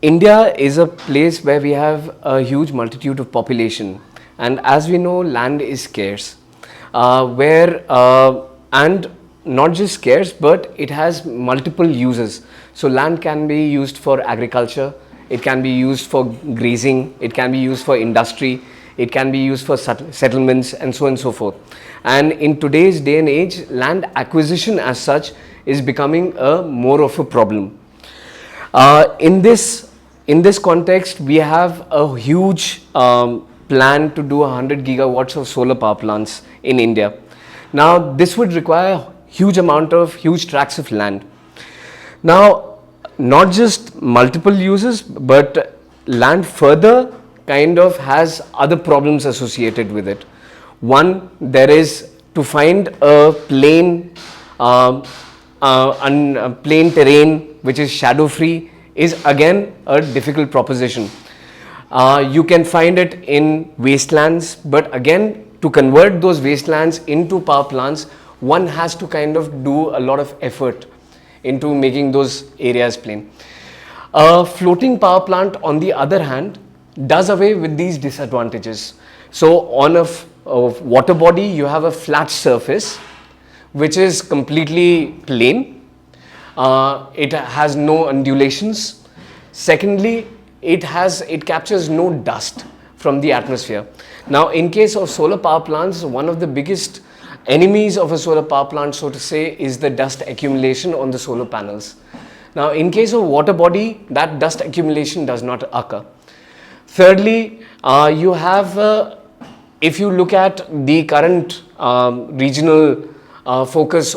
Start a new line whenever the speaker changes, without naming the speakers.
India is a place where we have a huge multitude of population, and as we know, land is scarce. And not just scarce, but it has multiple uses. So land can be used for agriculture, it can be used for grazing, it can be used for industry, it can be used for settlements, and so on and so forth. And in today's day and age, land acquisition as such is becoming a more of a problem. In this context, we have a huge plan to do 100 gigawatts of solar power plants in India. Now, this would require huge tracts of land. Now, not just multiple uses, but land further kind of has other problems associated with it. One, there is to find a plain plain terrain which is shadow free is again a difficult proposition. You can find it in wastelands, but again, to convert those wastelands into power plants, one has to kind of do a lot of effort into making those areas plain. A floating power plant, on the other hand, does away with these disadvantages. So on a water body, you have a flat surface which is completely plain. It has no undulations. Secondly, it captures no dust from the atmosphere. Now, in case of solar power plants, one of the biggest enemies of a solar power plant, so to say, is the dust accumulation on the solar panels. Now, in case of water body, that dust accumulation does not occur. Thirdly, you have, if you look at the current regional focus